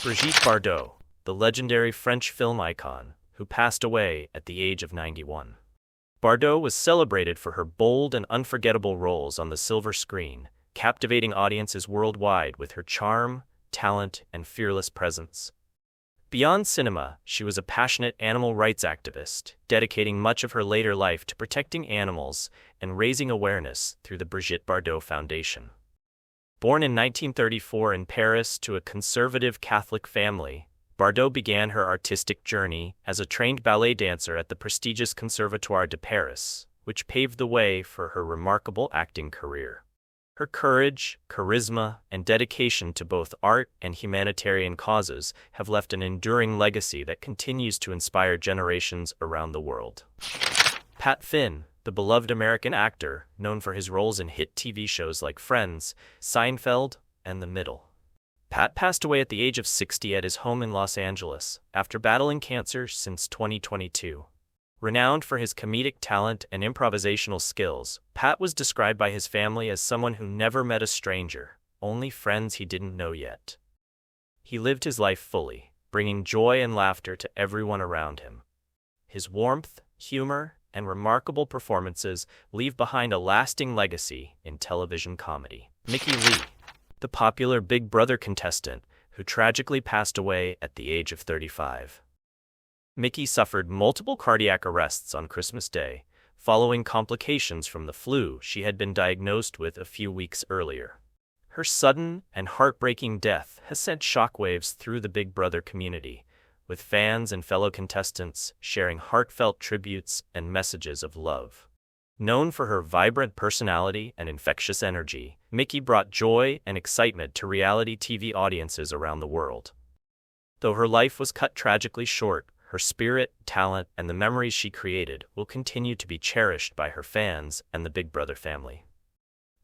Brigitte Bardot, the legendary French film icon, who passed away at the age of 91. Bardot was celebrated for her bold and unforgettable roles on the silver screen, captivating audiences worldwide with her charm, talent, and fearless presence. Beyond cinema, she was a passionate animal rights activist, dedicating much of her later life to protecting animals and raising awareness through the Brigitte Bardot Foundation. Born in 1934 in Paris to a conservative Catholic family, Bardot began her artistic journey as a trained ballet dancer at the prestigious Conservatoire de Paris, which paved the way for her remarkable acting career. Her courage, charisma, and dedication to both art and humanitarian causes have left an enduring legacy that continues to inspire generations around the world. Pat Finn, the beloved American actor, known for his roles in hit TV shows like Friends, Seinfeld, and The Middle. Pat passed away at the age of 60 at his home in Los Angeles, after battling cancer since 2022. Renowned for his comedic talent and improvisational skills, Pat was described by his family as someone who never met a stranger, only friends he didn't know yet. He lived his life fully, bringing joy and laughter to everyone around him. His warmth, humor, and remarkable performances leave behind a lasting legacy in television comedy. Mickey Lee, the popular Big Brother contestant who tragically passed away at the age of 35. Mickey suffered multiple cardiac arrests on Christmas Day, following complications from the flu she had been diagnosed with a few weeks earlier. Her sudden and heartbreaking death has sent shockwaves through the Big Brother community, with fans and fellow contestants sharing heartfelt tributes and messages of love. Known for her vibrant personality and infectious energy, Mickey brought joy and excitement to reality TV audiences around the world. Though her life was cut tragically short, her spirit, talent, and the memories she created will continue to be cherished by her fans and the Big Brother family.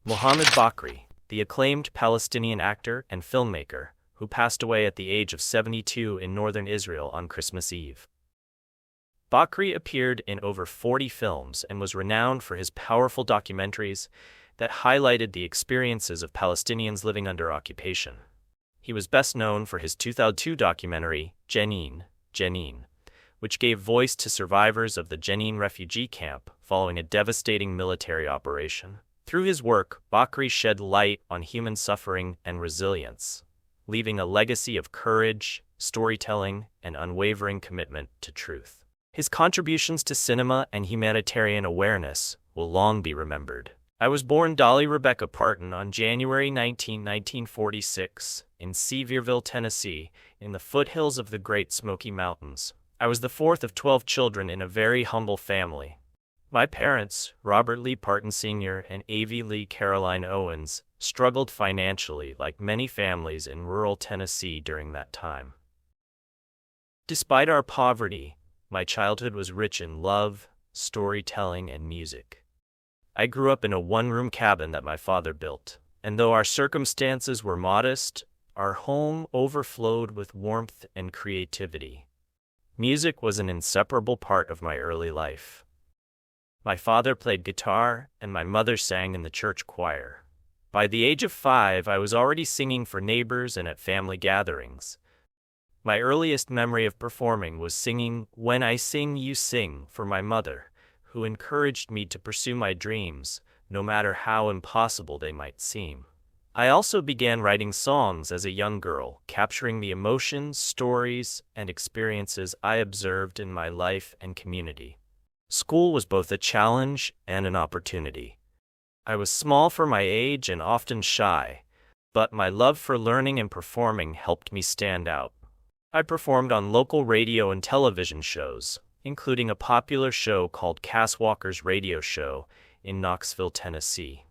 Mohammad Bakri, the acclaimed Palestinian actor and filmmaker, who passed away at the age of 72 in northern Israel on Christmas Eve. Bakri appeared in over 40 films and was renowned for his powerful documentaries that highlighted the experiences of Palestinians living under occupation. He was best known for his 2002 documentary, Jenin, which gave voice to survivors of the Jenin refugee camp following a devastating military operation. Through his work, Bakri shed light on human suffering and resilience, leaving a legacy of courage, storytelling, and unwavering commitment to truth. His contributions to cinema and humanitarian awareness will long be remembered. I was born Dolly Rebecca Parton on January 19, 1946, in Sevierville, Tennessee, in the foothills of the Great Smoky Mountains. I was the fourth of 12 children in a very humble family. My parents, Robert Lee Parton Sr. and Avie Lee Caroline Owens, struggled financially like many families in rural Tennessee during that time. Despite our poverty, my childhood was rich in love, storytelling, and music. I grew up in a one-room cabin that my father built, and though our circumstances were modest, our home overflowed with warmth and creativity. Music was an inseparable part of my early life. My father played guitar, and my mother sang in the church choir. By the age of 5, I was already singing for neighbors and at family gatherings. My earliest memory of performing was singing "When I Sing, You Sing" for my mother, who encouraged me to pursue my dreams, no matter how impossible they might seem. I also began writing songs as a young girl, capturing the emotions, stories, and experiences I observed in my life and community. School was both a challenge and an opportunity. I was small for my age and often shy, but my love for learning and performing helped me stand out. I performed on local radio and television shows, including a popular show called Cass Walker's Radio Show in Knoxville, Tennessee.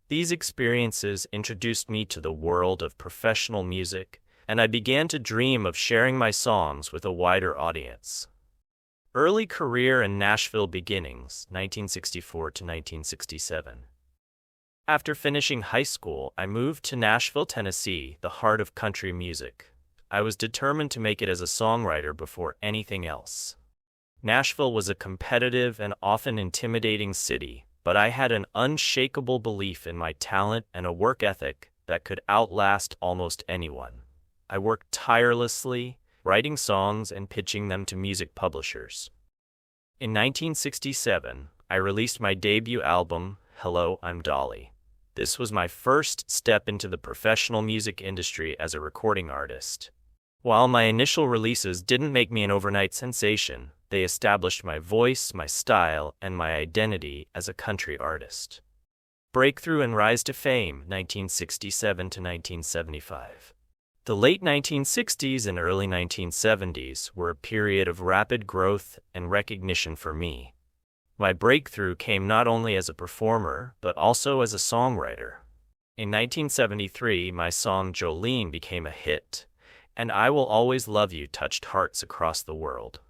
These experiences introduced me to the world of professional music, and I began to dream of sharing my songs with a wider audience. Early career and Nashville beginnings, 1964 to 1967. After finishing high school, I moved to Nashville, Tennessee, the heart of country music. I was determined to make it as a songwriter before anything else. Nashville was a competitive and often intimidating city, but I had an unshakable belief in my talent and a work ethic that could outlast almost anyone. I worked tirelessly, writing songs and pitching them to music publishers. In 1967, I released my debut album, Hello, I'm Dolly. This was my first step into the professional music industry as a recording artist. While my initial releases didn't make me an overnight sensation, they established my voice, my style, and my identity as a country artist. Breakthrough and rise to fame, 1967 to 1975. The late 1960s and early 1970s were a period of rapid growth and recognition for me. My breakthrough came not only as a performer, but also as a songwriter. In 1973, my song Jolene became a hit, and I Will Always Love You touched hearts across the world.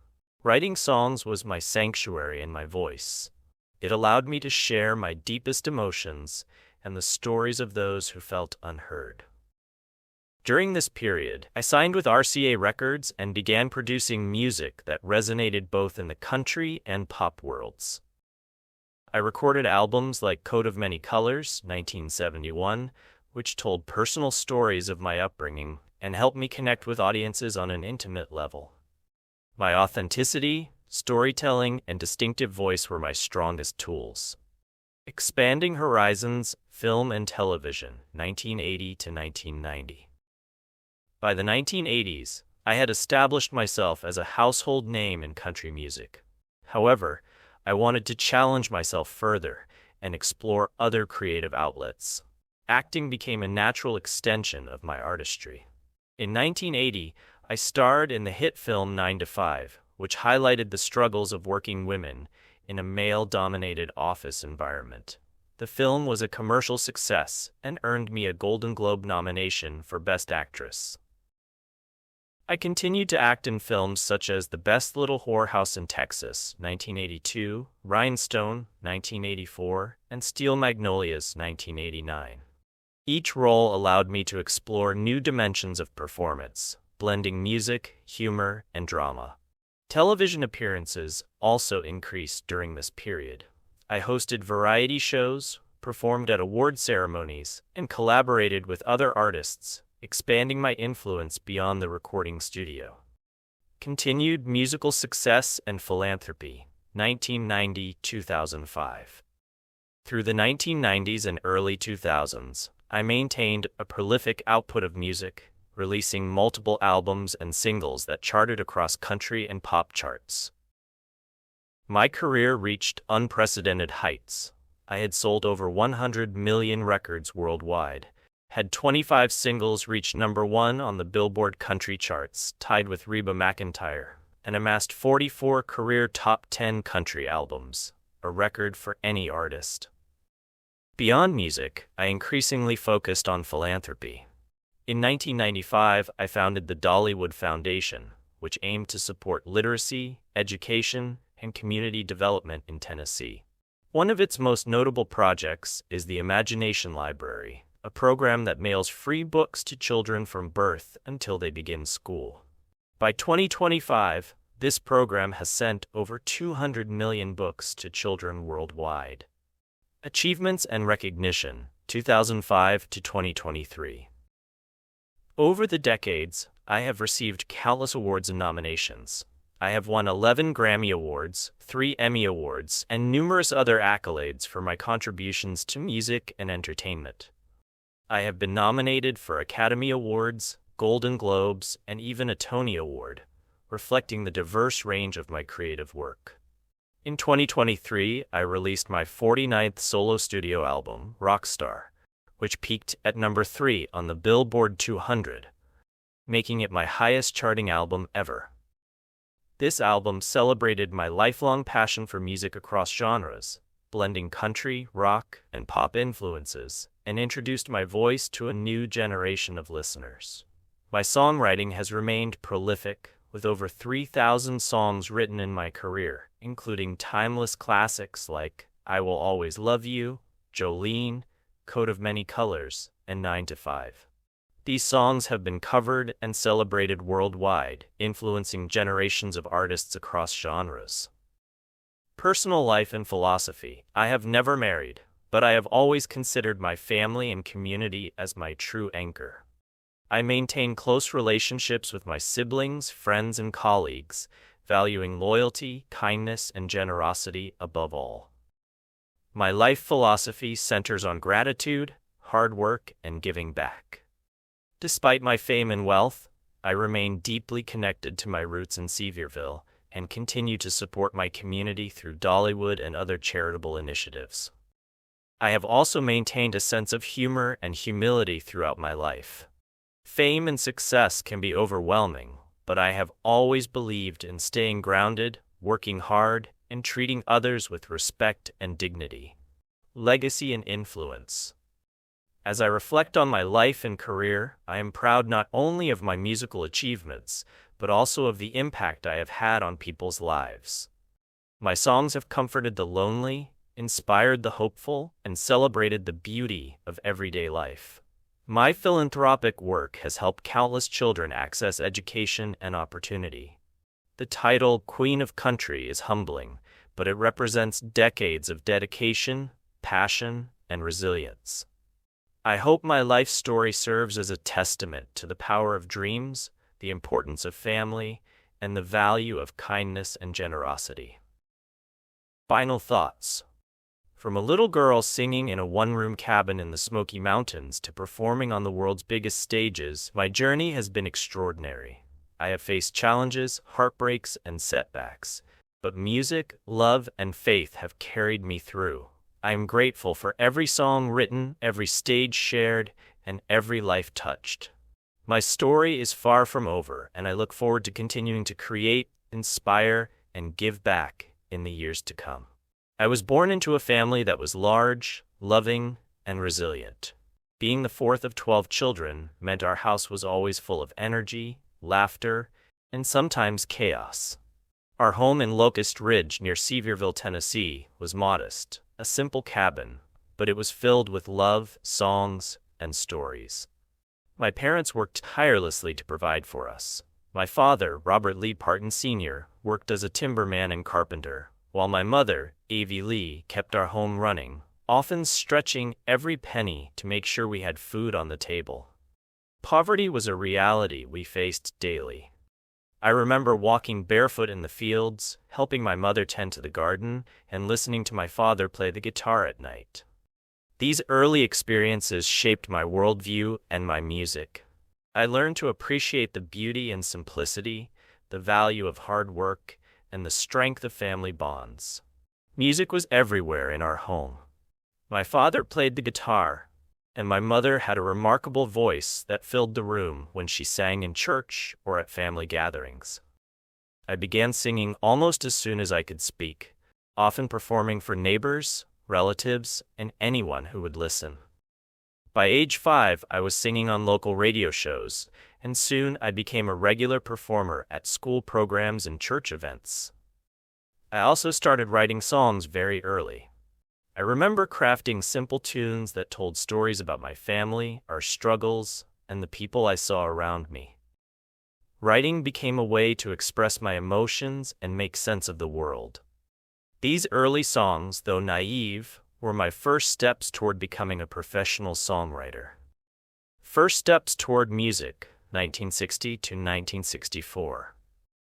Writing songs was my sanctuary and my voice. It allowed me to share my deepest emotions and the stories of those who felt unheard. During this period, I signed with RCA Records and began producing music that resonated both in the country and pop worlds. I recorded albums like Coat of Many Colors, 1971, which told personal stories of my upbringing and helped me connect with audiences on an intimate level. My authenticity, storytelling, and distinctive voice were my strongest tools. Expanding Horizons, Film and Television, 1980 to 1990. By the 1980s, I had established myself as a household name in country music. However, I wanted to challenge myself further and explore other creative outlets. Acting became a natural extension of my artistry. In 1980, I starred in the hit film 9 to 5, which highlighted the struggles of working women in a male-dominated office environment. The film was a commercial success and earned me a Golden Globe nomination for Best Actress. I continued to act in films such as The Best Little Whorehouse in Texas, 1982, Rhinestone, 1984, and Steel Magnolias, 1989. Each role allowed me to explore new dimensions of performance, blending music, humor, and drama. Television appearances also increased during this period. I hosted variety shows, performed at award ceremonies, and collaborated with other artists, expanding my influence beyond the recording studio. Continued musical success and philanthropy, 1990-2005. Through the 1990s and early 2000s, I maintained a prolific output of music, releasing multiple albums and singles that charted across country and pop charts. My career reached unprecedented heights. I had sold over 100 million records worldwide, had 25 singles reach #1 on the Billboard country charts, tied with Reba McEntire, and amassed 44 career top 10 country albums, a record for any artist. Beyond music, I increasingly focused on philanthropy. In 1995, I founded the Dollywood Foundation, which aimed to support literacy, education, and community development in Tennessee. One of its most notable projects is the Imagination Library, a program that mails free books to children from birth until they begin school. By 2025, this program has sent over 200 million books to children worldwide. Achievements and recognition, 2005 to 2023. Over the decades, I have received countless awards and nominations. I have won 11 Grammy Awards, 3 Emmy Awards, and numerous other accolades for my contributions to music and entertainment. I have been nominated for Academy Awards, Golden Globes, and even a Tony Award, reflecting the diverse range of my creative work. In 2023, I released my 49th solo studio album, Rockstar, which peaked at #3 on the Billboard 200, making it my highest charting album ever. This album celebrated my lifelong passion for music across genres, blending country, rock, and pop influences, and introduced my voice to a new generation of listeners. My songwriting has remained prolific, with over 3,000 songs written in my career, including timeless classics like I Will Always Love You, Jolene, Coat of Many Colors, and 9 to 5. These songs have been covered and celebrated worldwide, influencing generations of artists across genres. Personal life and philosophy. I have never married, but I have always considered my family and community as my true anchor. I maintain close relationships with my siblings, friends, and colleagues, valuing loyalty, kindness, and generosity above all. My life philosophy centers on gratitude, hard work, and giving back. Despite my fame and wealth, I remain deeply connected to my roots in Sevierville and continue to support my community through Dollywood and other charitable initiatives. I have also maintained a sense of humor and humility throughout my life. Fame and success can be overwhelming, but I have always believed in staying grounded, working hard, and treating others with respect and dignity. Legacy and influence. As I reflect on my life and career, I am proud not only of my musical achievements, but also of the impact I have had on people's lives. My songs have comforted the lonely, inspired the hopeful, and celebrated the beauty of everyday life. My philanthropic work has helped countless children access education and opportunity. The title Queen of Country is humbling, but it represents decades of dedication, passion, and resilience. I hope my life story serves as a testament to the power of dreams, the importance of family, and the value of kindness and generosity. Final thoughts. From a little girl singing in a one-room cabin in the Smoky Mountains to performing on the world's biggest stages, my journey has been extraordinary. I have faced challenges, heartbreaks, and setbacks, but music, love, and faith have carried me through. I am grateful for every song written, every stage shared, and every life touched. My story is far from over, and I look forward to continuing to create, inspire, and give back in the years to come. I was born into a family that was large, loving, and resilient. Being the fourth of 12 children meant our house was always full of energy, laughter, and sometimes chaos. Our home in Locust Ridge near Sevierville, Tennessee, was modest, a simple cabin, but it was filled with love, songs, and stories. My parents worked tirelessly to provide for us. My father, Robert Lee Parton Sr., worked as a timberman and carpenter, while my mother, Avie Lee, kept our home running, often stretching every penny to make sure we had food on the table. Poverty was a reality we faced daily. I remember walking barefoot in the fields, helping my mother tend to the garden, and listening to my father play the guitar at night. These early experiences shaped my worldview and my music. I learned to appreciate the beauty and simplicity, the value of hard work, and the strength of family bonds. Music was everywhere in our home. My father played the guitar, and my mother had a remarkable voice that filled the room when she sang in church or at family gatherings. I began singing almost as soon as I could speak, often performing for neighbors, relatives, and anyone who would listen. By age 5, I was singing on local radio shows, and soon I became a regular performer at school programs and church events. I also started writing songs very early. I remember crafting simple tunes that told stories about my family, our struggles, and the people I saw around me. Writing became a way to express my emotions and make sense of the world. These early songs, though naive, were my first steps toward becoming a professional songwriter. First steps toward music, 1960 to 1964.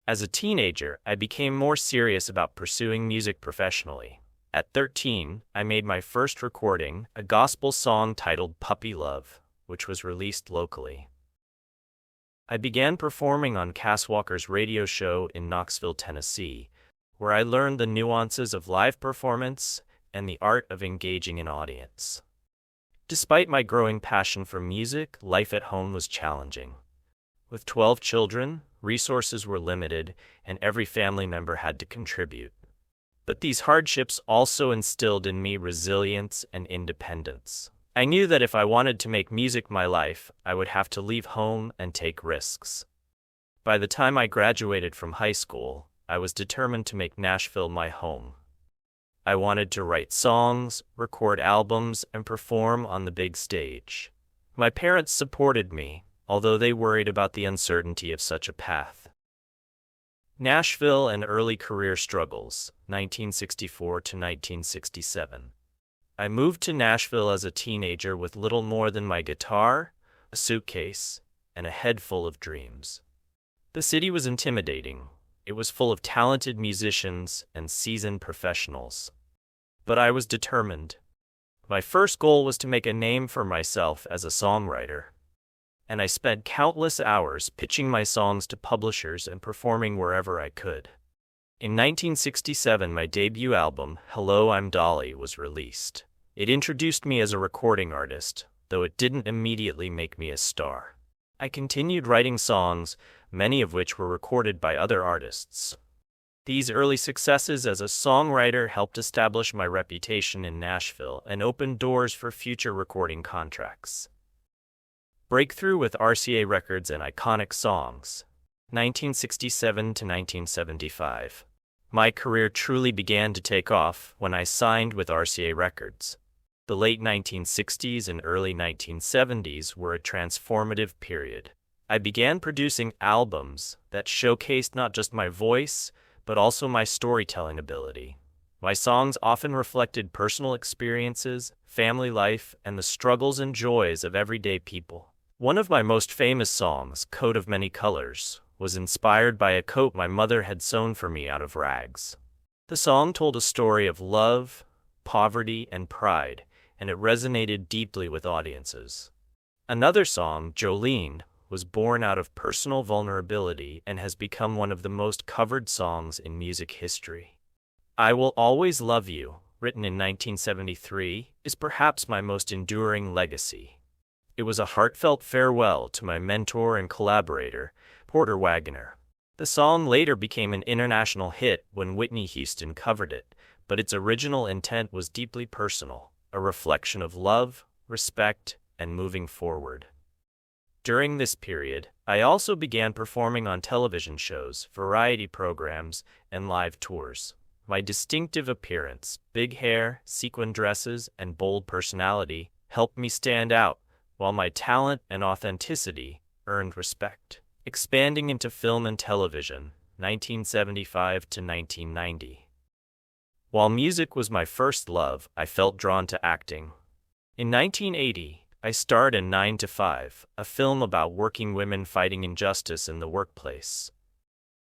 As a teenager, I became more serious about pursuing music professionally. At 13, I made my first recording, a gospel song titled Puppy Love, which was released locally. I began performing on Cass Walker's radio show in Knoxville, Tennessee, where I learned the nuances of live performance and the art of engaging an audience. Despite my growing passion for music, life at home was challenging. With 12 children, resources were limited, and every family member had to contribute. But these hardships also instilled in me resilience and independence. I knew that if I wanted to make music my life, I would have to leave home and take risks. By the time I graduated from high school, I was determined to make Nashville my home. I wanted to write songs, record albums, and perform on the big stage. My parents supported me, although they worried about the uncertainty of such a path. Nashville and early career struggles, 1964 to 1967. I moved to Nashville as a teenager with little more than my guitar, a suitcase, and a head full of dreams. The city was intimidating. It was full of talented musicians and seasoned professionals. But I was determined. My first goal was to make a name for myself as a songwriter. And I spent countless hours pitching my songs to publishers and performing wherever I could. In 1967, my debut album, Hello, I'm Dolly, was released. It introduced me as a recording artist, though it didn't immediately make me a star. I continued writing songs, many of which were recorded by other artists. These early successes as a songwriter helped establish my reputation in Nashville and opened doors for future recording contracts. Breakthrough with RCA Records and iconic songs, 1967 to 1975. My career truly began to take off when I signed with RCA Records. The late 1960s and early 1970s were a transformative period. I began producing albums that showcased not just my voice, but also my storytelling ability. My songs often reflected personal experiences, family life, and the struggles and joys of everyday people. One of my most famous songs, Coat of Many Colors, was inspired by a coat my mother had sewn for me out of rags. The song told a story of love, poverty, and pride, and it resonated deeply with audiences. Another song, Jolene, was born out of personal vulnerability and has become one of the most covered songs in music history. I Will Always Love You, written in 1973, is perhaps my most enduring legacy. It was a heartfelt farewell to my mentor and collaborator, Porter Wagoner. The song later became an international hit when Whitney Houston covered it, but its original intent was deeply personal, a reflection of love, respect, and moving forward. During this period, I also began performing on television shows, variety programs, and live tours. My distinctive appearance, big hair, sequin dresses, and bold personality helped me stand out, while my talent and authenticity earned respect. Expanding into film and television, 1975 to 1990. While music was my first love, I felt drawn to acting. In 1980, I starred in 9 to 5, a film about working women fighting injustice in the workplace.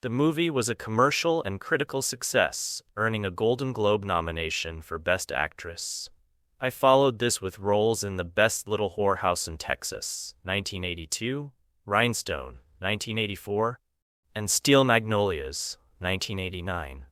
The movie was a commercial and critical success, earning a Golden Globe nomination for Best Actress. I followed this with roles in The Best Little Whorehouse in Texas, 1982, Rhinestone, 1984, and Steel Magnolias, 1989.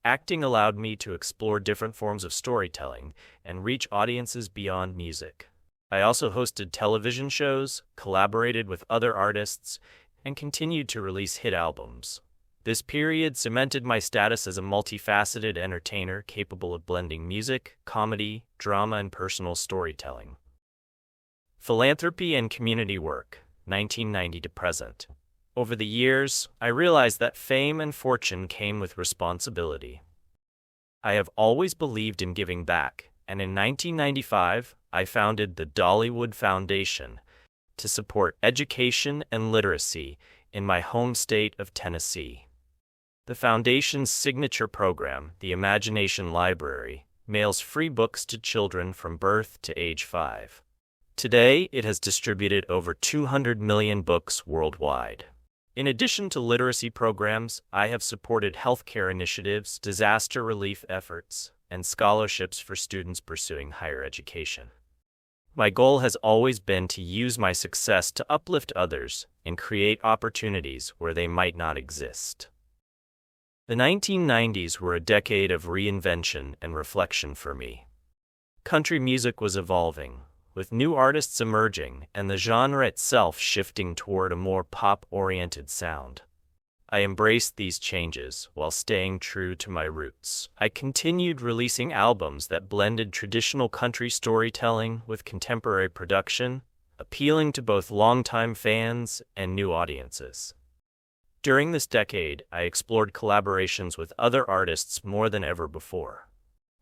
Acting allowed me to explore different forms of storytelling and reach audiences beyond music. I also hosted television shows, collaborated with other artists, and continued to release hit albums. This period cemented my status as a multifaceted entertainer capable of blending music, comedy, drama, and personal storytelling. Philanthropy and community work, 1990 to present. Over the years, I realized that fame and fortune came with responsibility. I have always believed in giving back, and in 1995, I founded the Dollywood Foundation to support education and literacy in my home state of Tennessee. The foundation's signature program, the Imagination Library, mails free books to children from birth to age 5. Today, it has distributed over 200 million books worldwide. In addition to literacy programs, I have supported healthcare initiatives, disaster relief efforts, and scholarships for students pursuing higher education. My goal has always been to use my success to uplift others and create opportunities where they might not exist. The 1990s were a decade of reinvention and reflection for me. Country music was evolving, with new artists emerging and the genre itself shifting toward a more pop-oriented sound. I embraced these changes while staying true to my roots. I continued releasing albums that blended traditional country storytelling with contemporary production, appealing to both longtime fans and new audiences. During this decade, I explored collaborations with other artists more than ever before.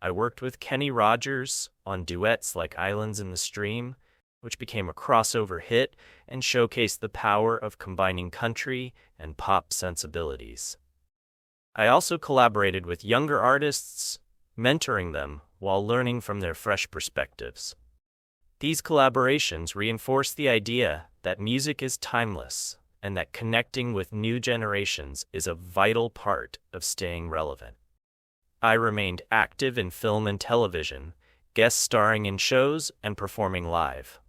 I worked with Kenny Rogers on duets like Islands in the Stream, which became a crossover hit and showcased the power of combining country and pop sensibilities. I also collaborated with younger artists, mentoring them while learning from their fresh perspectives. These collaborations reinforce the idea that music is timeless and that connecting with new generations is a vital part of staying relevant. I remained active in film and television, guest starring in shows and performing live.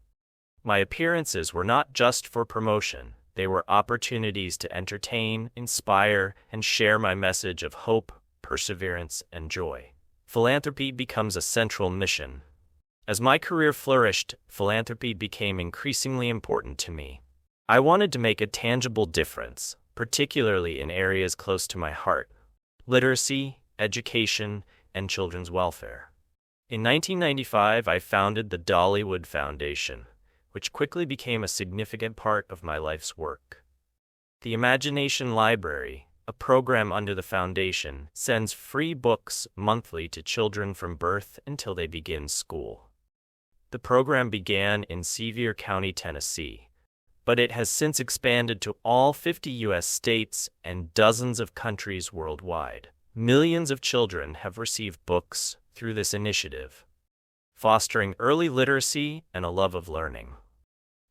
My appearances were not just for promotion, they were opportunities to entertain, inspire, and share my message of hope, perseverance, and joy. Philanthropy becomes a central mission. As my career flourished, philanthropy became increasingly important to me. I wanted to make a tangible difference, particularly in areas close to my heart: literacy, education, and children's welfare. In 1995, I founded the Dollywood Foundation, which quickly became a significant part of my life's work. The Imagination Library, a program under the foundation, sends free books monthly to children from birth until they begin school. The program began in Sevier County, Tennessee, but it has since expanded to all 50 U.S. states and dozens of countries worldwide. Millions of children have received books through this initiative, fostering early literacy and a love of learning.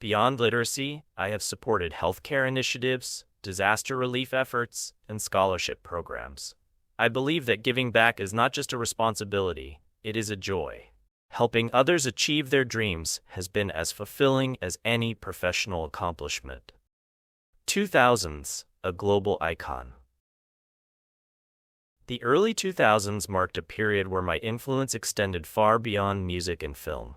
Beyond literacy, I have supported healthcare initiatives, disaster relief efforts, and scholarship programs. I believe that giving back is not just a responsibility, it is a joy. Helping others achieve their dreams has been as fulfilling as any professional accomplishment. 2000s, a global icon. The early 2000s marked a period where my influence extended far beyond music and film.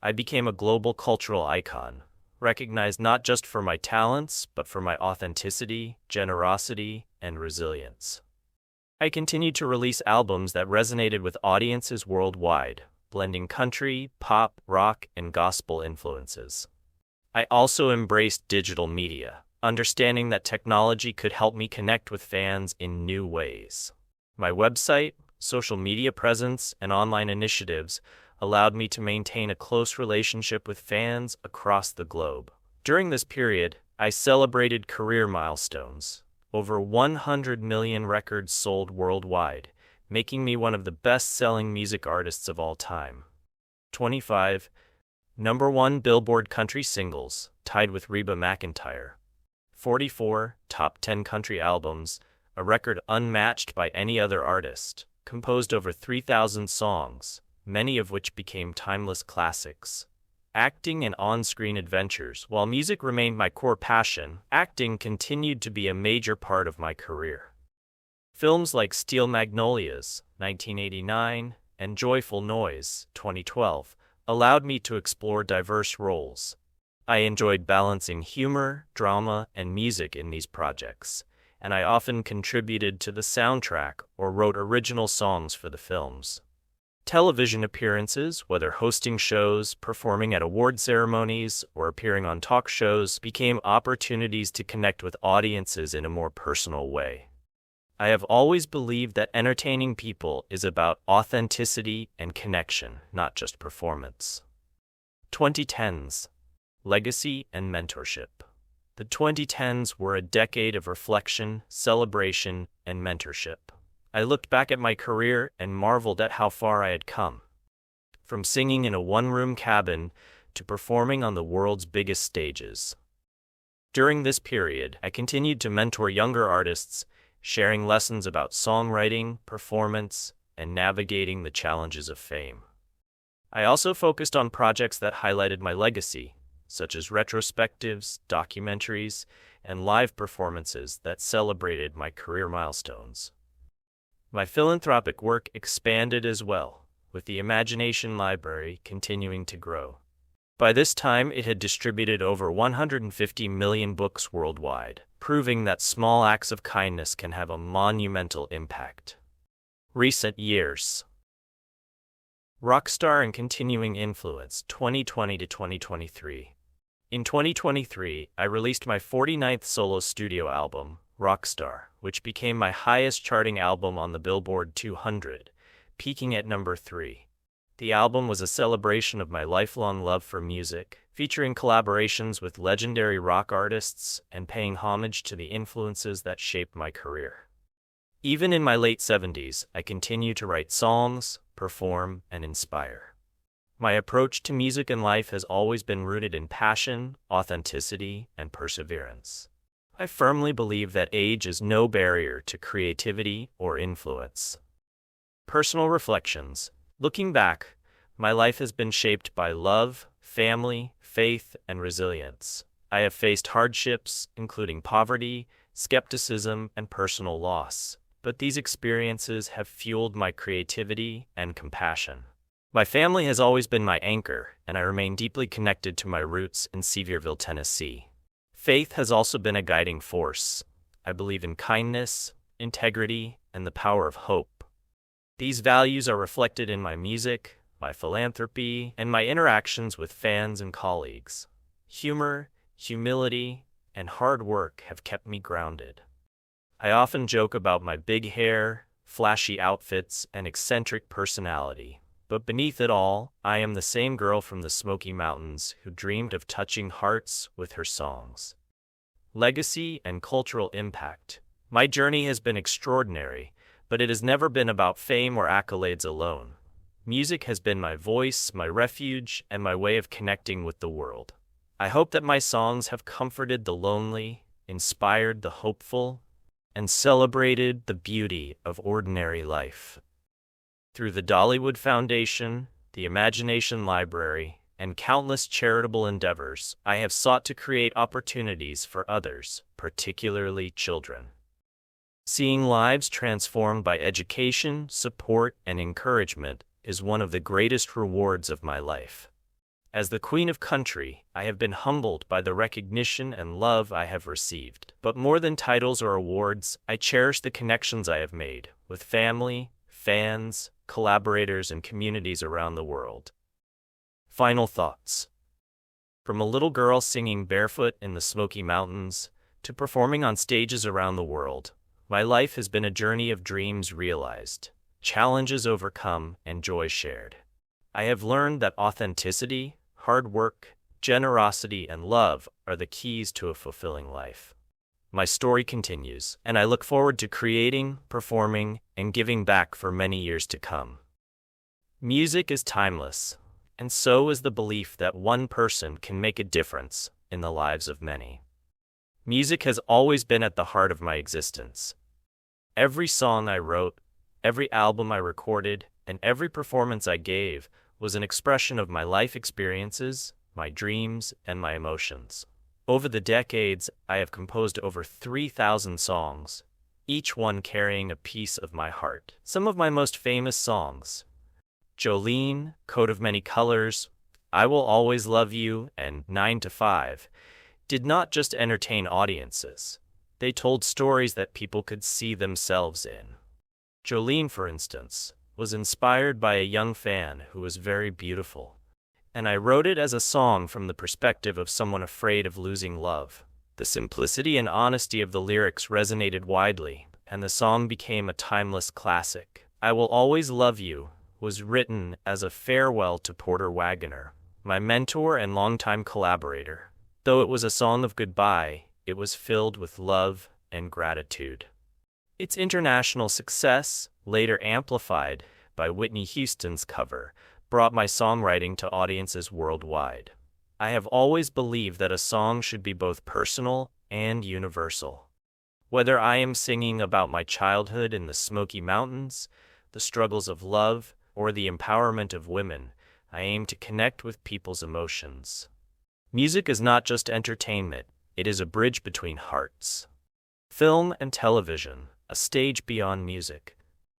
I became a global cultural icon, recognized not just for my talents, but for my authenticity, generosity, and resilience. I continued to release albums that resonated with audiences worldwide, blending country, pop, rock, and gospel influences. I also embraced digital media, understanding that technology could help me connect with fans in new ways. My website, social media presence, and online initiatives allowed me to maintain a close relationship with fans across the globe. During this period, I celebrated career milestones: over 100 million records sold worldwide, making me one of the best-selling music artists of all time. 25. #1 Billboard Country Singles, tied with Reba McEntire. 44. Top 10 Country Albums, a record unmatched by any other artist. Composed over 3,000 songs, many of which became timeless classics. Acting and on-screen adventures. While music remained my core passion, acting continued to be a major part of my career. Films like Steel Magnolias, 1989, and Joyful Noise, 2012, allowed me to explore diverse roles. I enjoyed balancing humor, drama, and music in these projects, and I often contributed to the soundtrack or wrote original songs for the films. Television appearances, whether hosting shows, performing at award ceremonies, or appearing on talk shows, became opportunities to connect with audiences in a more personal way. I have always believed that entertaining people is about authenticity and connection, not just performance. 2010s. Legacy and Mentorship. The 2010s were a decade of reflection, celebration, and mentorship. I looked back at my career and marveled at how far I had come. From singing in a one-room cabin to performing on the world's biggest stages. During this period, I continued to mentor younger artists, sharing lessons about songwriting, performance, and navigating the challenges of fame. I also focused on projects that highlighted my legacy, such as retrospectives, documentaries, and live performances that celebrated my career milestones. My philanthropic work expanded as well, with the Imagination Library continuing to grow. By this time, it had distributed over 150 million books worldwide, proving that small acts of kindness can have a monumental impact. Recent years. Rockstar and continuing influence, 2020 to 2023. In 2023, I released my 49th solo studio album, Rockstar, which became my highest charting album on the Billboard 200, peaking at number 3. The album was a celebration of my lifelong love for music, featuring collaborations with legendary rock artists and paying homage to the influences that shaped my career. Even in my late 70s, I continue to write songs, perform, and inspire. My approach to music and life has always been rooted in passion, authenticity, and perseverance. I firmly believe that age is no barrier to creativity or influence. Personal reflections. Looking back, my life has been shaped by love, family, faith, and resilience. I have faced hardships, including poverty, skepticism, and personal loss, but these experiences have fueled my creativity and compassion. My family has always been my anchor, and I remain deeply connected to my roots in Sevierville, Tennessee. Faith has also been a guiding force. I believe in kindness, integrity, and the power of hope. These values are reflected in my music, my philanthropy, and my interactions with fans and colleagues. Humor, humility, and hard work have kept me grounded. I often joke about my big hair, flashy outfits, and eccentric personality, but beneath it all, I am the same girl from the Smoky Mountains who dreamed of touching hearts with her songs. Legacy and cultural impact. My journey has been extraordinary, but it has never been about fame or accolades alone. Music has been my voice, my refuge, and my way of connecting with the world. I hope that my songs have comforted the lonely, inspired the hopeful, and celebrated the beauty of ordinary life. Through the Dollywood Foundation, the Imagination Library, and countless charitable endeavors, I have sought to create opportunities for others, particularly children. Seeing lives transformed by education, support, and encouragement is one of the greatest rewards of my life. As the Queen of Country, I have been humbled by the recognition and love I have received. But more than titles or awards, I cherish the connections I have made with family, fans, collaborators, and communities around the world. Final thoughts. From a little girl singing barefoot in the Smoky Mountains to performing on stages around the world, my life has been a journey of dreams realized, challenges overcome, and joy shared. I have learned that authenticity, hard work, generosity, and love are the keys to a fulfilling life. My story continues, and I look forward to creating, performing, and giving back for many years to come. Music is timeless, and so is the belief that one person can make a difference in the lives of many. Music has always been at the heart of my existence. Every song I wrote, every album I recorded, and every performance I gave was an expression of my life experiences, my dreams, and my emotions. Over the decades, I have composed over 3,000 songs, each one carrying a piece of my heart. Some of my most famous songs, Jolene, Coat of Many Colors, I Will Always Love You, and 9 to 5, did not just entertain audiences. They told stories that people could see themselves in. Jolene, for instance, was inspired by a young fan who was very beautiful, and I wrote it as a song from the perspective of someone afraid of losing love. The simplicity and honesty of the lyrics resonated widely, and the song became a timeless classic. I Will Always Love You was written as a farewell to Porter Wagoner, my mentor and longtime collaborator. Though it was a song of goodbye, it was filled with love and gratitude. Its international success, later amplified by Whitney Houston's cover, brought my songwriting to audiences worldwide. I have always believed that a song should be both personal and universal. Whether I am singing about my childhood in the Smoky Mountains, the struggles of love, or the empowerment of women, I aim to connect with people's emotions. Music is not just entertainment, it is a bridge between hearts. Film and television, a stage beyond music.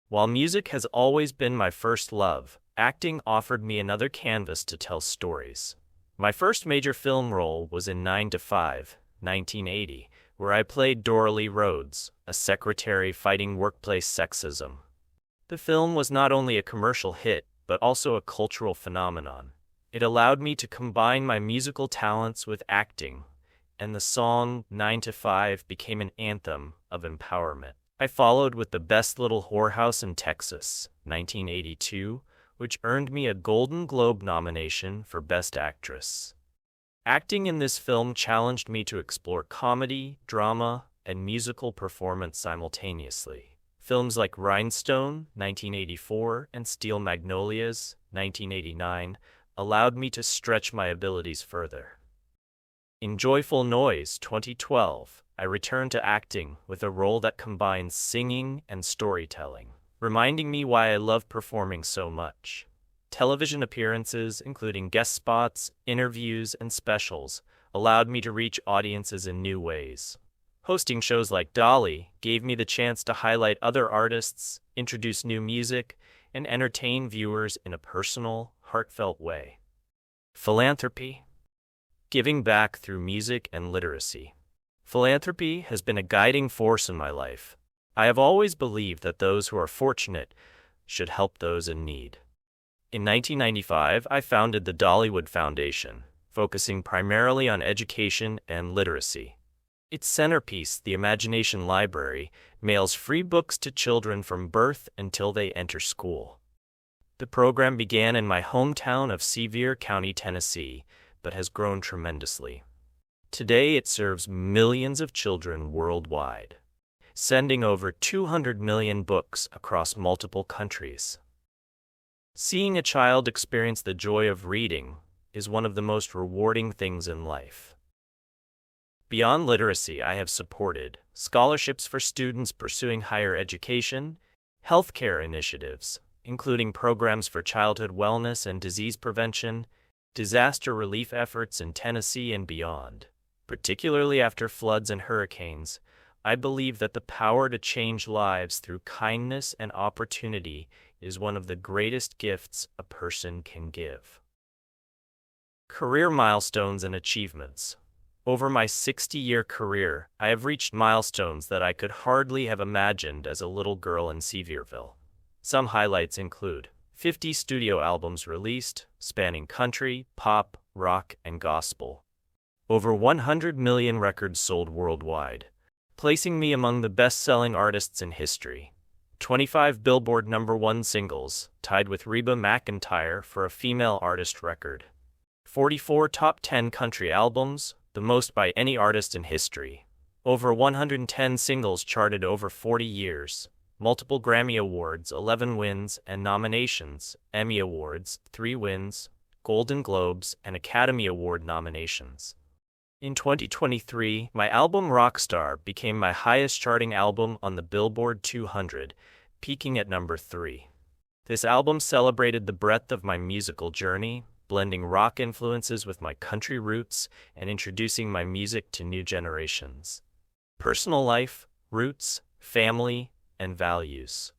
While music has always been my first love, acting offered me another canvas to tell stories. My first major film role was in 9 to 5, 1980, where I played Doralee Rhodes, a secretary fighting workplace sexism. The film was not only a commercial hit, but also a cultural phenomenon. It allowed me to combine my musical talents with acting, and the song 9 to 5 became an anthem of empowerment. I followed with The Best Little Whorehouse in Texas, 1982, which earned me a Golden Globe nomination for Best Actress. Acting in this film challenged me to explore comedy, drama, and musical performance simultaneously. Films like Rhinestone, 1984, and Steel Magnolias, 1989, allowed me to stretch my abilities further. In Joyful Noise 2012, I returned to acting with a role that combines singing and storytelling, reminding me why I love performing so much. Television appearances, including guest spots, interviews, and specials, allowed me to reach audiences in new ways. Hosting shows like Dolly gave me the chance to highlight other artists, introduce new music, and entertain viewers in a personal, heartfelt way. Philanthropy. Giving back through music and literacy. Philanthropy has been a guiding force in my life. I have always believed that those who are fortunate should help those in need. In 1995, I founded the Dollywood Foundation, focusing primarily on education and literacy. Its centerpiece, the Imagination Library, mails free books to children from birth until they enter school. The program began in my hometown of Sevier County, Tennessee, but has grown tremendously. Today, it serves millions of children worldwide, sending over 200 million books across multiple countries. Seeing a child experience the joy of reading is one of the most rewarding things in life. Beyond literacy, I have supported scholarships for students pursuing higher education, healthcare initiatives, including programs for childhood wellness and disease prevention, disaster relief efforts in Tennessee and beyond. Particularly after floods and hurricanes, I believe that the power to change lives through kindness and opportunity is one of the greatest gifts a person can give. Career milestones and achievements. Over my 60-year career, I have reached milestones that I could hardly have imagined as a little girl in Sevierville. Some highlights include 50 studio albums released, spanning country, pop, rock, and gospel. Over 100 million records sold worldwide, placing me among the best-selling artists in history. 25 Billboard #1 singles, tied with Reba McEntire for a female artist record. 44 top 10 country albums, the most by any artist in history. Over 110 singles charted over 40 years. Multiple Grammy Awards, 11 wins and nominations, Emmy Awards, 3 wins, Golden Globes, and Academy Award nominations. In 2023, my album Rockstar became my highest-charting album on the Billboard 200, peaking at number 3. This album celebrated the breadth of my musical journey, blending rock influences with my country roots and introducing my music to new generations. Personal life, roots, family, and values.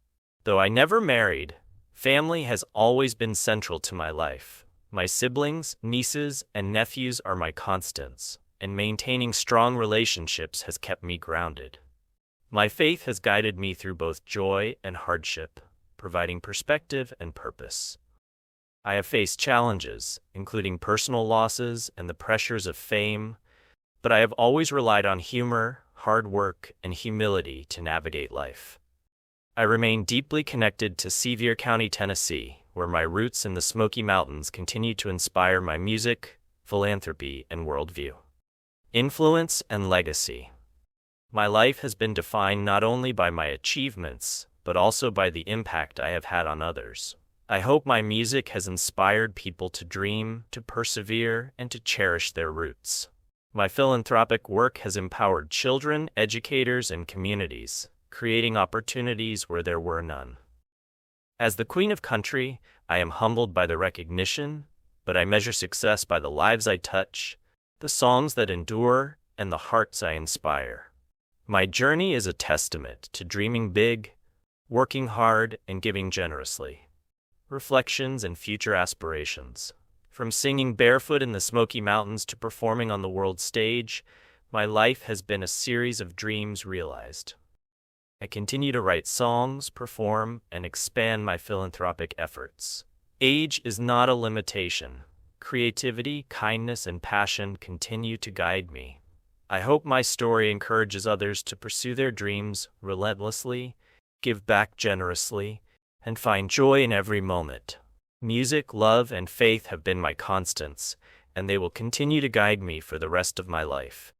Though I never married, family has always been central to my life. My siblings, nieces, and nephews are my constants, and maintaining strong relationships has kept me grounded. My faith has guided me through both joy and hardship, providing perspective and purpose. I have faced challenges, including personal losses and the pressures of fame, but I have always relied on humor, hard work, and humility to navigate life. I remain deeply connected to Sevier County, Tennessee, where my roots in the Smoky Mountains continue to inspire my music, philanthropy, and worldview. Influence and legacy. My life has been defined not only by my achievements, but also by the impact I have had on others. I hope my music has inspired people to dream, to persevere, and to cherish their roots. My philanthropic work has empowered children, educators, and communities, creating opportunities where there were none. As the Queen of Country, I am humbled by the recognition, but I measure success by the lives I touch, the songs that endure, and the hearts I inspire. My journey is a testament to dreaming big, working hard, and giving generously. Reflections and future aspirations. From singing barefoot in the Smoky Mountains to performing on the world stage, my life has been a series of dreams realized. I continue to write songs, perform, and expand my philanthropic efforts. Age is not a limitation. Creativity, kindness, and passion continue to guide me. I hope my story encourages others to pursue their dreams relentlessly, give back generously, and find joy in every moment. Music, love, and faith have been my constants, and they will continue to guide me for the rest of my life.